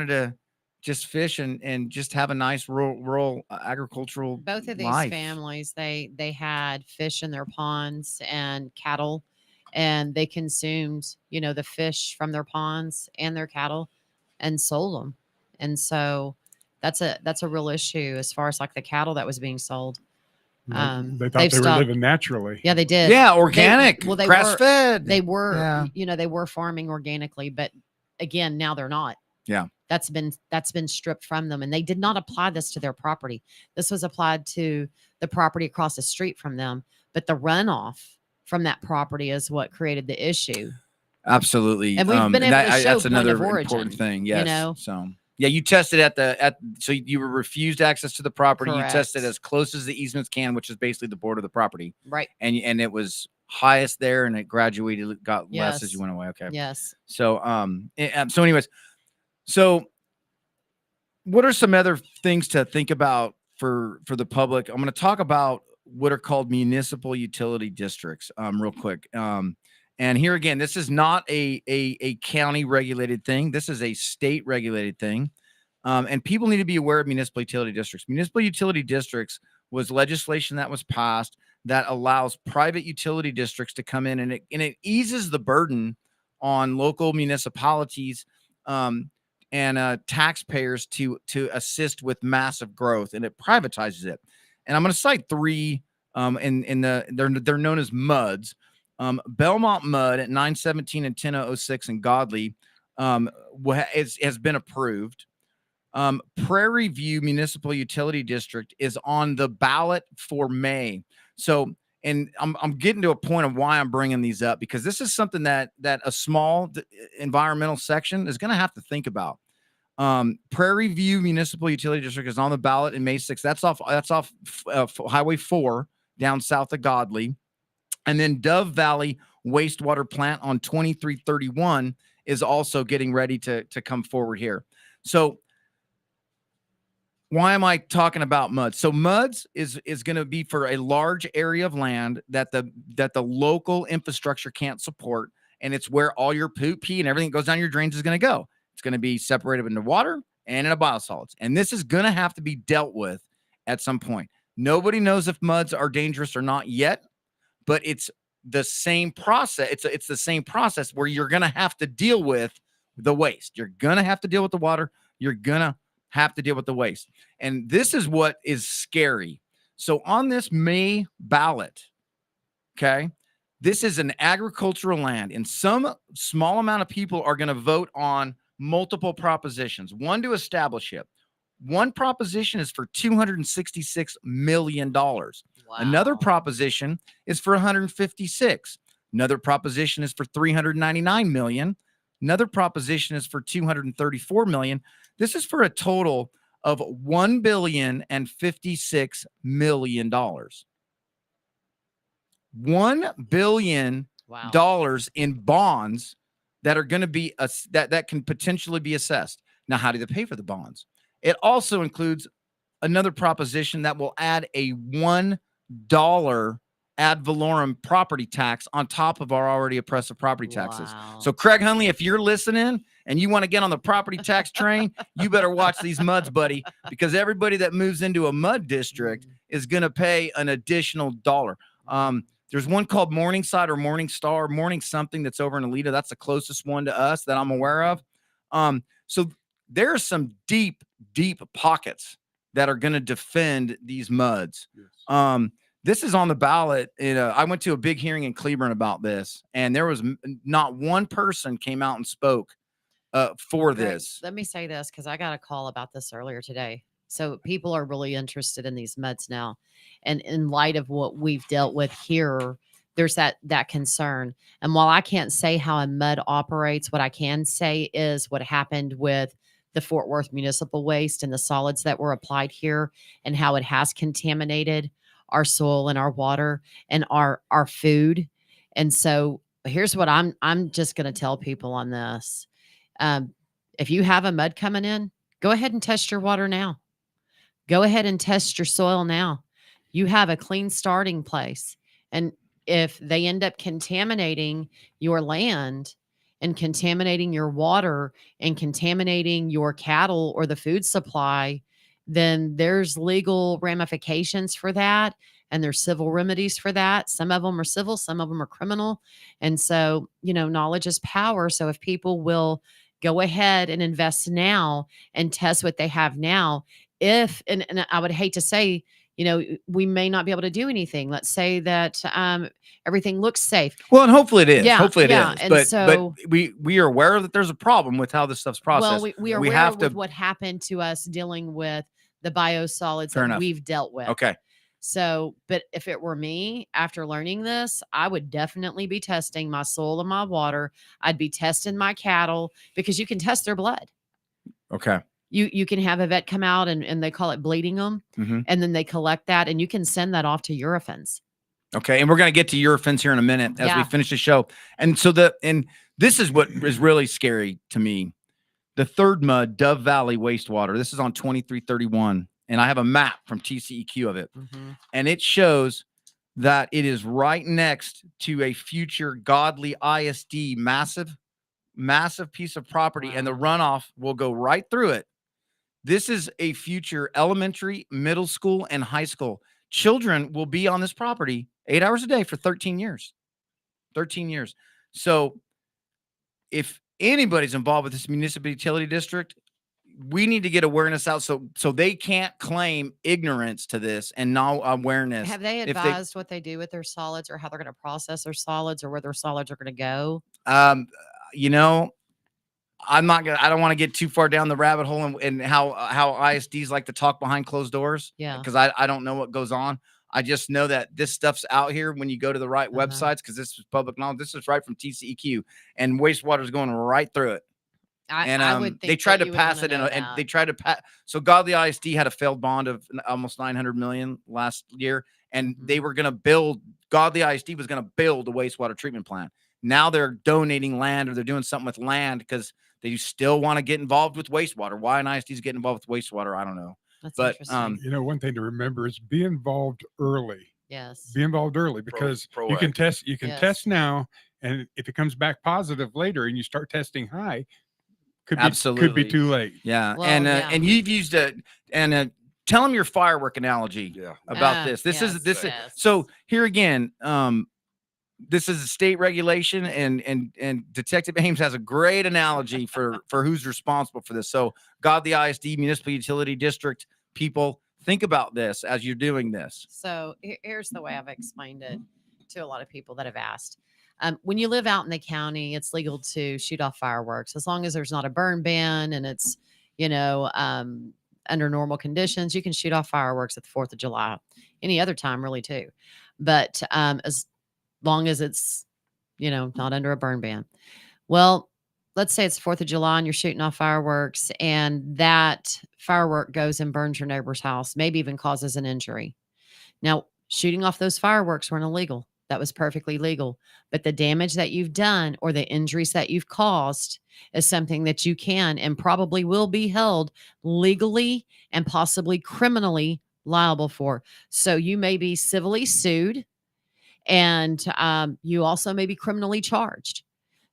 to just fish and just have a nice rural agricultural Both of these life. families, they had fish in their ponds and cattle, and they consumed, the fish from their ponds and their cattle and sold them. And so that's a real issue as far as like the cattle that was being sold. They thought they were living naturally. Yeah, they did. Yeah, organic, they grass fed. They were, they were farming organically, but again, now they're not. Yeah. That's been stripped from them, and they did not apply this to their property. This was applied to the property across the street from them, but the runoff from that property is what created the issue. Absolutely. And we've been able to show that's another point of origin, important thing. Yes. So yeah, you tested so you were refused access to the property. Correct. You tested as close as the easements can, which is basically the border of the property. Right. And it was highest there, and it graduated, got less as you went away. Okay. Yes. So anyways, so what are some other things to think about for the public? I'm going to talk about what are called municipal utility districts real quick. And here again, this is not a county regulated thing. This is a state regulated thing. And people need to be aware of municipal utility districts. Municipal utility districts was legislation that was passed that allows private utility districts to come in, and it eases the burden on local municipalities and taxpayers to assist with massive growth, and it privatizes it. And I'm going to cite three they're known as MUDs. Belmont MUD at 917 and 10006 in Godley has been approved. Prairie View Municipal Utility District is on the ballot for May. So, and I'm getting to a point of why I'm bringing these up, because this is something that a small environmental section is going to have to think about. Prairie View Municipal Utility District is on the ballot in May 6th. That's off Highway 4 down south of Godley. And then Dove Valley Wastewater Plant on 2331 is also getting ready to come forward here. So why am I talking about MUDs? So MUDs is going to be for a large area of land that the local infrastructure can't support, and it's where all your poop, pee, and everything that goes down your drains is going to go. It's going to be separated into water and into biosolids, and this is going to have to be dealt with at some point. Nobody knows if MUDs are dangerous or not yet, but it's the same process. It's the same process where you're going to have to deal with the waste. You're going to have to deal with the water. You're going to have to deal with the waste. And this is what is scary. So on this May ballot, okay, this is an agricultural land, and some small amount of people are going to vote on multiple propositions. One to establish it. One proposition is for $266 million. Wow. Another proposition is for 156. Another proposition is for 399 million. Another proposition is for 234 million. This is for a total of $1,056 million. $1,056 Wow. in bonds that are going to be that can potentially be assessed. Now, how do they pay for the bonds? It also includes another proposition that will add a $1 ad valorem property tax on top of our already oppressive property taxes. Wow. So, Craig Hunley, if you're listening and you want to get on the property tax train, you better watch these MUDs, buddy, because everybody that moves into a MUD district is going to pay an additional $1. There's one called Morningside or Morningstar, Morning something that's over in Alita. That's the closest one to us that I'm aware of. So there are some deep, deep pockets that are going to defend these MUDs. Yes. This is on the ballot. I went to a big hearing in Cleburne about this, and there was not one person came out and spoke for Greg, this. let me say this because I got a call about this earlier today. So people are really interested in these MUDs now. And in light of what we've dealt with here, there's that concern. And while I can't say how a MUD operates, what I can say is what happened with the Fort Worth municipal waste and the solids that were applied here and how it has contaminated our soil and our water and our food. And so here's what I'm just going to tell people on this. If you have a MUD coming in, go ahead and test your water now. Go ahead and test your soil now. You have a clean starting place. And if they end up contaminating your land and contaminating your water and contaminating your cattle or the food supply, then there's legal ramifications for that. And there's civil remedies for that. Some of them are civil, some of them are criminal. And so, knowledge is power. So if people will go ahead and invest now and test what they have now, and I would hate to say, we may not be able to do anything. Let's say that everything looks safe. Well, and hopefully it is. Yeah, hopefully it is. And but we are aware that there's a problem with how this stuff's processed. Well, we are aware of what happened to us dealing with the biosolids that we've dealt with. Okay. So, but if it were me, after learning this, I would definitely be testing my soil and my water. I'd be testing my cattle because you can test their blood. Okay. You can have a vet come out and they call it bleeding them. Mm-hmm. And then they collect that and you can send that off to Eurofins. Okay. And we're going to get to Eurofins here in a minute as we finish the show. And so this is what is really scary to me. The third MUD, Dove Valley wastewater. This is on 2331. And I have a map from TCEQ of it. Mm-hmm. And it shows that it is right next to a future Godly ISD massive piece of property. Wow. And the runoff will go right through it. This is a future elementary, middle school, and high school. Children will be on this property 8 hours a day for 13 years. 13 years. So if anybody's involved with this municipal utility district, we need to get awareness out so they can't claim ignorance to this and no awareness. Have they advised what they do with their solids or how they're going to process their solids or where their solids are going to go? I don't want to get too far down the rabbit hole and how ISDs like to talk behind closed doors. Yeah. Because I don't know what goes on. I just know that this stuff's out here when you go to the right websites, because this is public knowledge. This is right from TCEQ, and wastewater is going right through it. I would think they tried to pass it and they tried to pass. So Godly ISD had a failed bond of almost $900 million last year, and they were going to build. Godly ISD was going to build a wastewater treatment plant. Now they're donating land, or they're doing something with land because they still want to get involved with wastewater. Why an ISD is getting involved with wastewater, I don't know. That's but interesting. One thing to remember is be involved early. Yes. Be involved early because you can test. You can test now, and if it comes back positive later, and you start testing high, could be too late. Yeah, well, and you've used tell them your firework analogy about this. This is so here again. This is a state regulation, and Detective Ames has a great analogy for who's responsible for this. So Godly ISD Municipal Utility District people, think about this as you're doing this. So here's the way I've explained it to a lot of people that have asked. When you live out in the county, it's legal to shoot off fireworks as long as there's not a burn ban and it's, under normal conditions, you can shoot off fireworks at the 4th of July, any other time really too. But as long as it's, not under a burn ban. Well, let's say it's 4th of July and you're shooting off fireworks and that firework goes and burns your neighbor's house, maybe even causes an injury. Now, shooting off those fireworks weren't illegal. that was perfectly legal. But the damage that you've done or the injuries that you've caused is something that you can and probably will be held legally and possibly criminally liable for. So you may be civilly sued, and you also may be criminally charged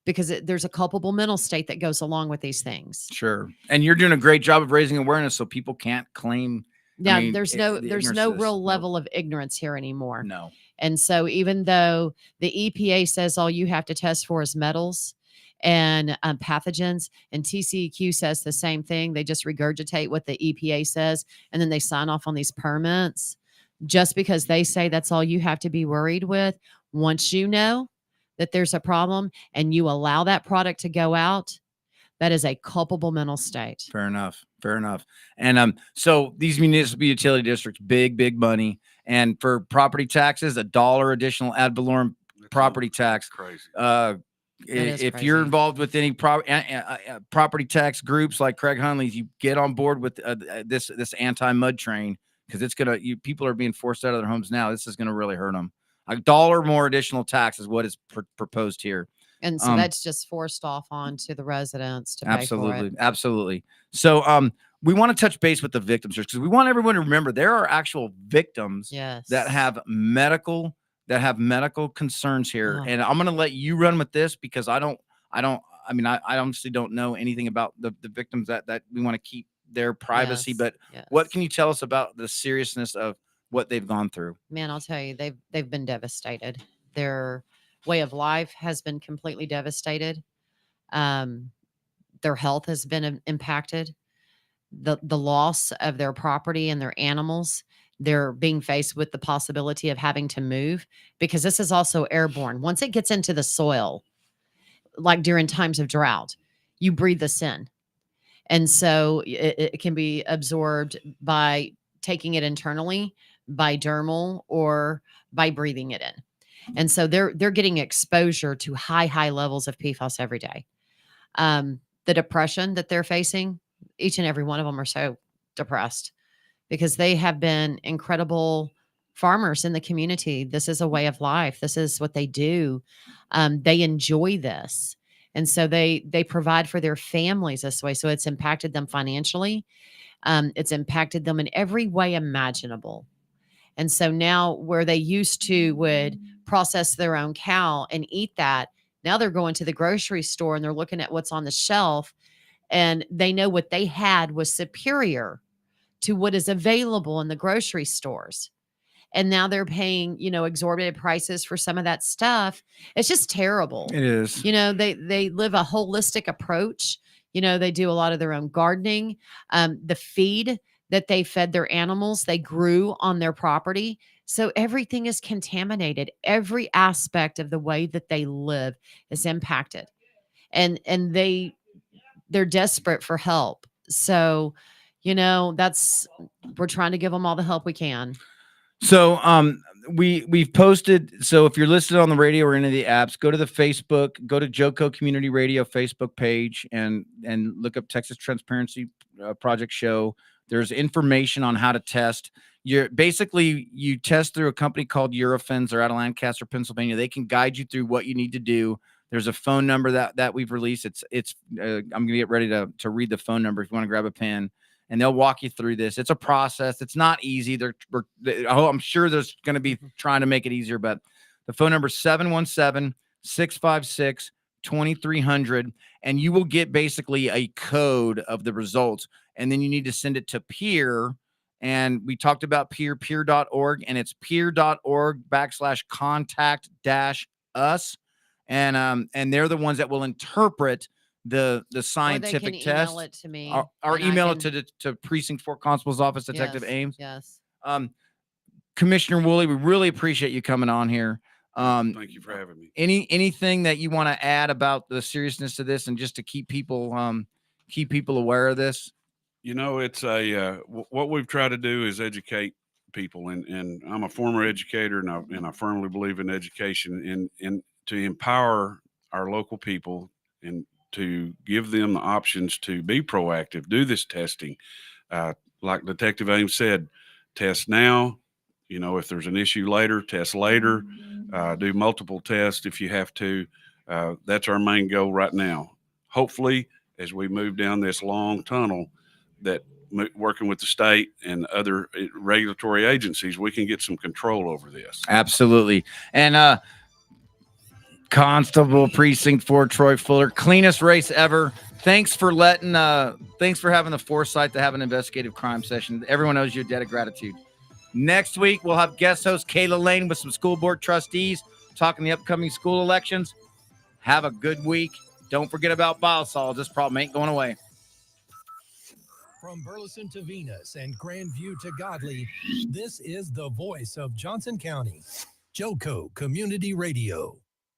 because there's a culpable mental state that goes along with these things. Sure. And you're doing a great job of raising awareness so people can't claim. Yeah, I mean, there's the no ignorance of this. real level of ignorance here anymore. No. And so even though the EPA says all you have to test for is metals and pathogens, and TCEQ says the same thing, they just regurgitate what the EPA says, and then they sign off on these permits just because they say that's all you have to be worried with. Once you know that there's a problem and you allow that product to go out, that is a culpable mental state. Fair enough. Fair enough. And so these municipal utility districts, big money. And for property taxes, $1 additional ad valorem property tax. Crazy. If crazy. you're involved with any property tax groups like Craig Hunley's, you get on board with this anti-mud train, because it's gonna. People are being forced out of their homes now. This is gonna really hurt them. $1 more additional tax is what is proposed here. And so that's just forced off onto the residents to pay for it. Absolutely. So we want to touch base with the victims because we want everyone to remember there are actual victims that have medical concerns here. And I'm going to let you run with this because I honestly don't know anything about the victims that we want to keep their privacy. But what can you tell us about the seriousness of what they've gone through? Man, I'll tell you, they've been devastated. Their way of life has been completely devastated. Their health has been impacted. The loss of their property and their animals. They're being faced with the possibility of having to move because this is also airborne. Once it gets into the soil, like during times of drought, you breathe this in. And so it can be absorbed by taking it internally, by dermal, or by breathing it in. And so they're getting exposure to high levels of PFAS every day. The depression that they're facing, each and every one of them are so depressed because they have been incredible farmers in the community. This is a way of life. This is what they do. They enjoy this. And so they provide for their families this way. So it's impacted them financially. It's impacted them in every way imaginable. And so now where they used to would process their own cow and eat that, now they're going to the grocery store and they're looking at what's on the shelf and they know what they had was superior to what is available in the grocery stores. And now they're paying, exorbitant prices for some of that stuff. It's just terrible. It is. They live a holistic approach. They do a lot of their own gardening. The feed that they fed their animals, they grew on their property. So everything is contaminated. Every aspect of the way that they live is impacted. And they're desperate for help. So, we're trying to give them all the help we can. So we've posted. So if you're listed on the radio or any of the apps, go to the Facebook, go to Joco Community Radio Facebook page and look up Texas Transparency Project Show. There's information on how to test. You test through a company called Eurofins. They're out of Lancaster, Pennsylvania. They can guide you through what you need to do. There's a phone number that we've released. I'm gonna get ready to read the phone number if you want to grab a pen. And they'll walk you through this. It's a process. It's not easy. I'm sure there's going to be trying to make it easier, but the phone number is 717-656-2300, and you will get basically a code of the results. And then you need to send it to Peer. And we talked about peer.org, and it's peer.org/contact-us. And they're the ones that will interpret the scientific test. Email it to me. Or email it to Precinct 4 Constable's Office, Detective Ames. Yes. Commissioner Woolley, we really appreciate you coming on here. Thank you for having me. Anything that you want to add about the seriousness of this and just to keep people aware of this? It's what we've tried to do is educate people, and I'm a former educator, and I firmly believe in education and to empower our local people and to give them the options to be proactive, do this testing. Like Detective Ames said, test now. You know, if there's an issue later, test later, do multiple tests if you have to. That's our main goal right now. Hopefully, as we move down this long tunnel, that working with the state and other regulatory agencies, we can get some control over this. Absolutely. And Constable Precinct 4, Troy Fuller, cleanest race ever. Thanks for having the foresight to have an investigative crime session. Everyone owes you a debt of gratitude. Next week, we'll have guest host Kayla Lane with some school board trustees talking the upcoming school elections. Have a good week. Don't forget about biosolids. This problem ain't going away. From Burleson to Venus and Grandview to Godley, this is the voice of Johnson County, Joco Community Radio.